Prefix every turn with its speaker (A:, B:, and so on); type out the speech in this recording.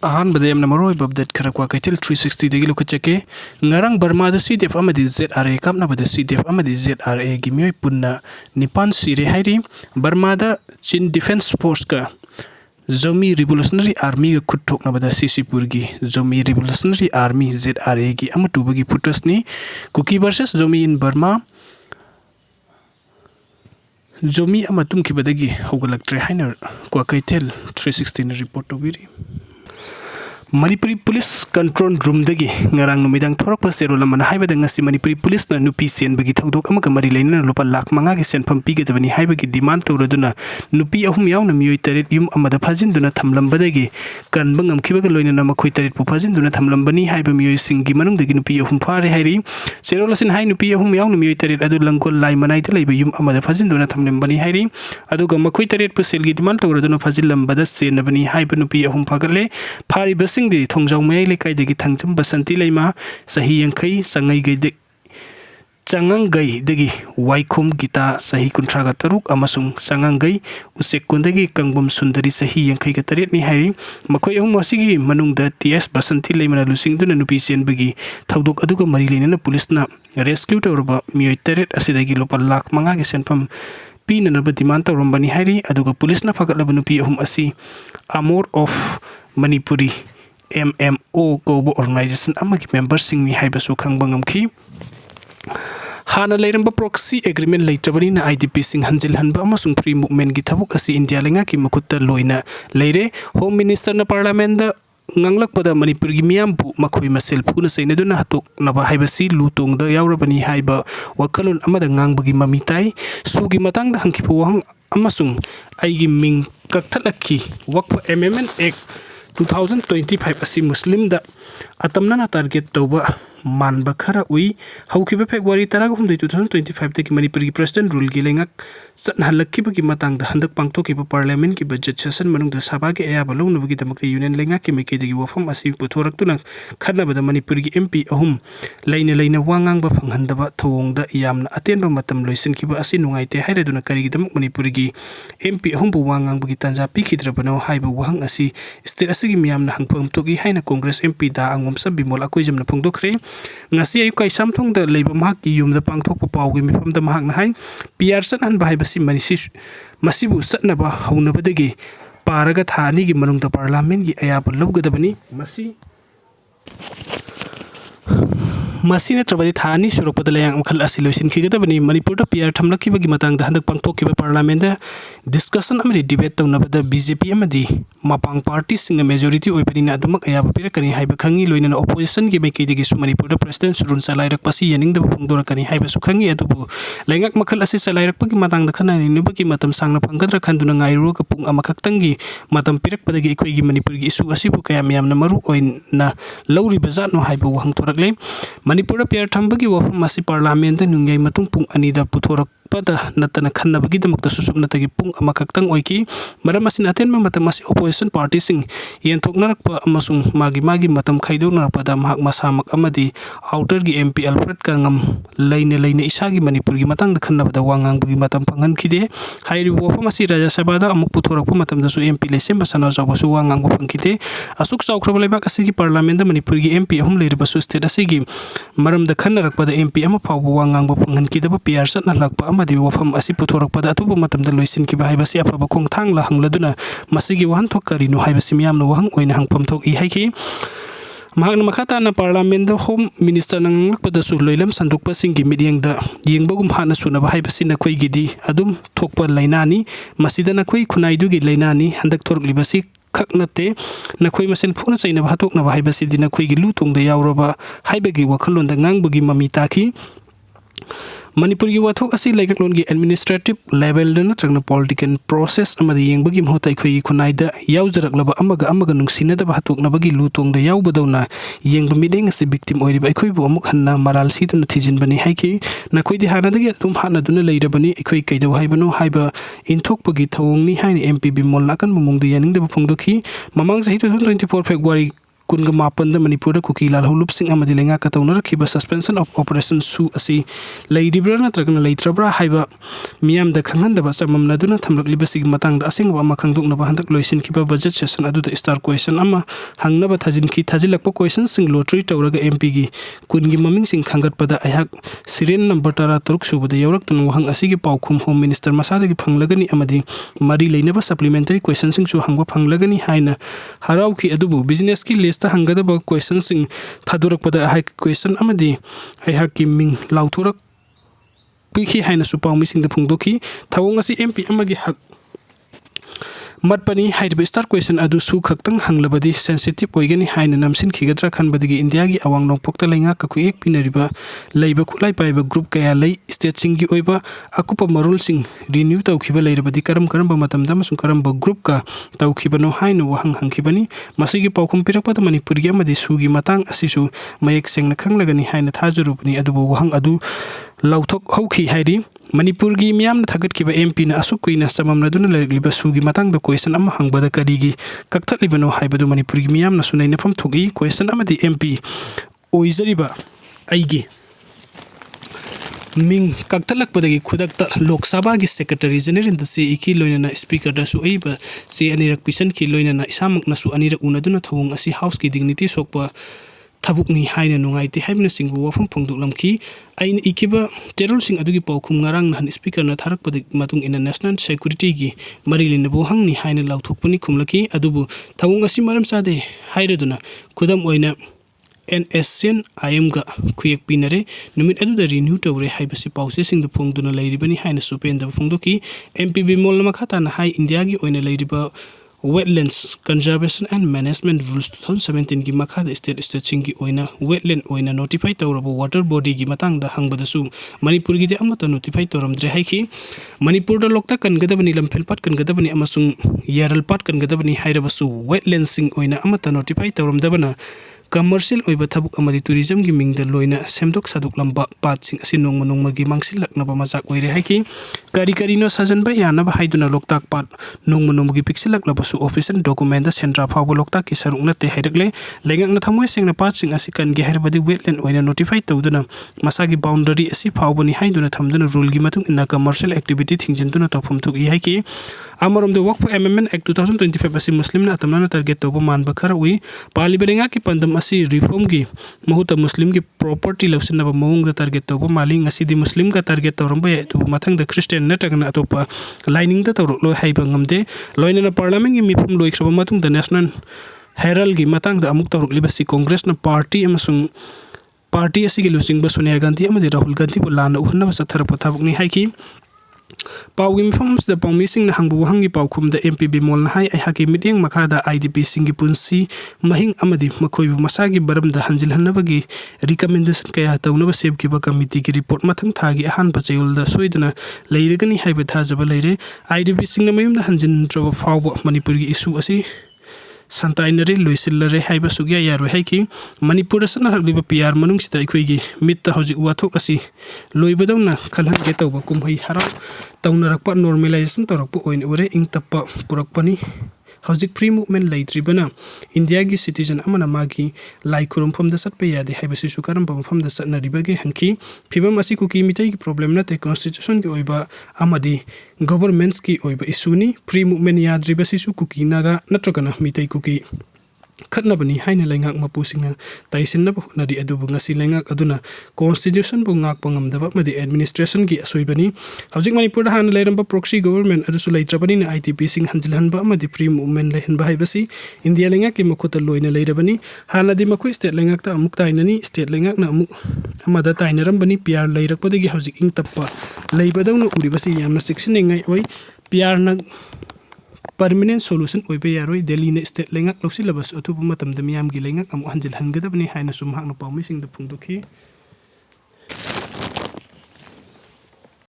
A: ahan badem na maroi babdet khara kwa kaitil 360 degi lokachake ngarang Burma da CDF amadi ZRA Kapnabada CDF amadi ZRA gi mioi punna nipan sire hairi Burma da Chin Defense Force ka Zomi Revolutionary Army ga kutok na bada Sisipur gi Zomi Revolutionary Army ZRA gi amatu bagi putus ni Kuki versus Zomi in Burma Zomi amatum ki badagi hogalaktre hainer kwa kaitil 316 report tobiri Manipuri Police Control Room dagi ngarang numidang thorak pa zero laman haibada ngasi Manipuri Police na nupi sen bagi thaudok amaga mari laina lupa lakh manga gi sen pham pige dabani haibagi demand tawraduna nupi ahum yaw na miyoi taret yum amada phajin duna thamlambadagi kan bangam khibaga loina na makhoi taret pu phajin duna thamlambani haiba miyoi singi manung dagi nupi ahum phare hairi zero lasin hai nupi ahum yaw na miyoi taret adu langkol lai manai ta leiba yum amada phajin duna thamlambani hairi aduga makhoi taret pu selgi demand tawraduna phajin lambada sen nabani haiba nupi ahum phagalle phari Singdi thongjau mai lekai degi thangjam basanti leima sahi yankai sangai gai changangai degi waikhum gita sahi kuntra ga taruk amasung sangangai usek kundagi kangbam sundari sahi yankai ga taret ni hairi makoi ahum wasigi manungda TS basanti leima lusing duna nupi sen bagi thaudok aduga mari leina na police na rescue tawrba miyoi taret asidagi lopa lakh manga gi senpam pina na demand tawrambani hairi aduga police na phagatla nupi ahum asi Amor of Manipuri MMO Global Organization amagi member singni haibasu khangbangam khi hana leiramba proxy agreement leitrabani na IDP sing hanjil hanba amasung free movement gi thabuk asi India lenga ki makutta loina leire home minister na parliament da nganglak pada Manipur gi miyam bu makhoi masel phuna saina duna hatok naba haibasi lutong da yaurabani haiba wakalon amada ngangbagi mamitai sugi matang da hangkipu wang amasung aigi ming kakthalakhi wakpa amendment act 2025 asi Muslim da atamna na target tawba manba khara ui haukiba February 13 2025 teki Manipur gi president rule gi lengak satna halakkiba gi matang da handak pangthokiba parliament ki budget session manung da sabha gi aya balong nugi damakte union lengak ki meke degi wafam asi puthorak tuna khadna bada Manipur gi MP ahum leina wangang ba phanghandaba thawong da yamna atenba matam loisin kiba asi nungaite haireduna kari gi damak Manipur gi MP ahum bu wangang ba gi tanja pikhidrabano haiba wahang asi state asi gi miyamna hangpam togi haina Congress MP da angom sa bimol akoi jamna phongdokre ngasi ayu kai samthong da leiba mahak ki yum da pangthok pa paw gi mifam da mahak na hai PR san han bahai basi masibu satna ba hauna badagi paraga thani gi manung da parliament gi aya ba lobgadabani masina trabadi thani suropada layang makhal asi loisin khigadabani Manipur da PR thamlakhi bagi matang da handak pangthokkiba parliament da discussion amari debate tawnabada BJP amadi mapang party sing majority oipanina adumak aya pirakani haiba khangi loina opposition gi meke degi su Manipur da president surun salairak pasi yaning da phongdorakani haiba su khangi adubu laingak makhal asi salairak pagi matang da khanani nubaki matam sangna phanggadra khanduna ngairo ka pung amakhaktangi matam pirak padagi ikoi gi Manipur gi isu asibu kaya miyamna maru oina lauri bazat no haiba wahang thorakle Manipur PR thambagi wafam masi parliament nungai matung pung anida puthorak pada natana khannabagi damakta susum natagi pung amakaktang oiki maram asin aten ma matam masi opposition party sing yenthoknarak pa amasung magi matam khaidoknarak pada mahak masamak amadi outer gi MP Alfred Kangam leina isagi Manipur gi matang da khannabada wangang bagi matam phangan khide hairi wafam masi Raja Sabha da amuk puthorak pa matam da su MP lesem basana jaw su wangang ba phangkhite asuk chawkhra lebak asigi parliament da Manipur gi MP ahum leirba su state asigi maram da khannarak pada MP ama phaw wangang ba phangan khide ba PR sat na lakpa amadi wafam asi puthorak pada atubu matam da loisin ki bahai basi afaba khongthang la hangladuna masigi wahan thok kari no haibasi miyam no wahang oina hangpam thok I haiki mahakna makata na parliament da home minister nang pada su loilam sanduk pa singi midyang da yengbagum hana suna bahai basi na khoi gidi adum thokpa lainani masida na khoi khunai du gi lainani handak thork libasi khaknate na khoi masen phuna chaina bhatok na bahai basi dina khoi gi lutong da yawroba haibagi wakhalon da ngangbagi mamita ki Manipur gi wathok asi laikaklon gi administrative level da natrangna political process amadi yengbagi mhotai khoi khunai da yaujaraklaba amaga nungsina da bahatok na bagi lutong da yaubadawna yengba mideng asi victim oiriba khoi bu amuk hanna maral si dun thijin bani haiki na khoi di hana dagi tum hana dun leirabani khoi kaidaw haibano haiba inthok pagi thawong ni haini MP bimol nakan mumung da yaning da phongdokhi mamang sahi 2024 February kunga mapan da Manipur da Kuki lal hulup sing amadi lenga ka tawna rakhiba suspension of operation su asi leidibra na tragna leitrabra haiba miyam da khangan da samam naduna thamlakliba sig matang da asing wa makhangduk na handak loisin khiba budget session adu da star question ama hangna ba thajin ki thajilakpa question sing lottery tawraga MP gi kungi maming sing khangat pada ayak serial number tara turuk subada yawrak tun wahang asigi paukhum home minister masada gi phanglagani amadi mari leinaba supplementary question sing chu hangba phanglagani haina harau ki adubu business ki list ta hangada ba question sing thadurak pada ayak question amadi ayak ki ming lauthurak piki haina su pawmi sing da phungdoki thawong asi MP amagi hak matpani haidba star question adu su khaktang hanglabadi sensitive oigani haina namsin khigadra khanbadigi India gi awang nongpokta lenga ka ku ek pinariba leiba khulai paiba group kaya lei state sing gi oiba akupa marul sing renew tawkhiba leirabadi karam matamda masung karamba group ka tawkhibano haina wahang hangkhibani masigi pawkhum pirakpada Manipur gi amadi su gi matang asisu mayek sengna khanglagani haina thajurupni adu wahang adu lauthok hauki haidi Manipur gi miyam na thagat kiba MP na asukui na samam na duna liba sugi matang da question ama hangbada kadigi kaktat libano haibadu Manipur gi miyam na sunay na pamthugi question ama di MP oizariba aigi ming kaktalak padagi khudakta Lok Sabha gi secretary general da se iki loina na speaker da su aiba se anirak pisan ki loina na isamak na su anirak unaduna thawong asi house ki dignity sokpa thabukni haina nungaiti haibna singbu wafam phongduklamki ain ikiba terror sing adugi pawkhum ngarang han speaker na tharak padik matung international security gi marilin bo hangni haina lauthokpani khumlaki adubu thawung asi maram sade haireduna khudam oina NSN IM ga khuyek pinare numit adu da renew tawre haibasi pause sing du phongduna leiribani haina supen da phongdoki MPB mol makhata na hai India gi oina leiriba Wetlands Conservation and Management Rules 2017 gi makhada state stretching gi oina wetland oina notify tawrabo water body gi matang da hangbadasu Manipur gi de amata notify tawramdre haiki Manipur da lokta kan gadabani lamphel pat kan gadabani amasung yaral pat kan gadabani hairabasu wetlands sing oina amata notify tawramdabana commercial oiba thabuk amadi tourism gi mingda loina semdok saduk lamba pat sing asi nongma gi mangsilak na ba majak oire haiki kari no sajan ba yana ba haiduna loktak pat nongma gi pixilak labasu official document da sentra phaw loktak ki saruk na te haidakle lengak na thamoi sing na pat sing asi kan gi haibadi wetland oina notify tawduna masagi boundary asi phaw bani haiduna thamduna rule gi matung ina commercial activity thingjintuna tawphum thuk i haiki amarom de work for amendment act 2025 asi muslim na atamna target tawba man ba khara ui pali belenga ki pandam asi reform gi mahuta muslim gi property lawsin na mawung da target tawba mali ngasi di muslim ka target tawramba ya tu mathang da christian na tagna atopa lining da tawro lo haiba ngamde loina na parliament gi mipum loikhra matung da national herald gi matang da amuk tawrok libasi congress na party amasung party asi gi losing ba Sonia Gandhi amadi Rahul Gandhi bo lana uhna ba sathar pathabuk ni haiki Pawgi mifams da pawmi sing na hangbu hangi pawkhum da MPB mol na hai ai haki miting makhada IDP singi punsi mahing amadi makhoi masagi baram da hanjil hanabagi recommendation kaya tawnaba seb ki ba committee ki report mathang thagi ahan bachayul da soidana leiragani haiba thajaba leire IDP sing na mayum da hanjin troba fawba Manipur gi issue asi santainare loisilare haiba sugya yaro haiki Manipur sana hakliba PR manung sita ikhoigi mitta hojik wathok asi loibadawna khalhan ge tawba kumhai hara tawnarakpa normalization tawrakpa oin ure ing tappa purakpani hojik free movement leitribana India gi citizen amana magi lai kurumpham da satpa yade haibasi su karam pampham da satna ribage hanki phibam asi kuki mitai gi problem na te constitution gi oiba amadi governments ki oiba isuni free movement yadribasi su kuki naga natrokana mitai kuki khatnabani haina lengak mapusingna taisinna nadi adubu ngasi lengak aduna constitution bu ngak pangamdaba madi administration gi asoibani hojik Manipur da han leiramba proxy government adusu leitrabani na ITP sing hanjilhanba madi free movement lehenba haibasi India lengak ki makhuta loina leirabani hanadi makhu state lengak ta amuk tainani state lengak na amuk amada tainarambani PR leirakpadagi hojik ing tappa leibadawna uribasi yamna siksinengai oi PR na permanent solution oibe yaroi Delhi na state lengak losilabas atubu matam da miyam gi lengak amu hanjil hangadabni haina sumhak na pawmi sing da phungdukhi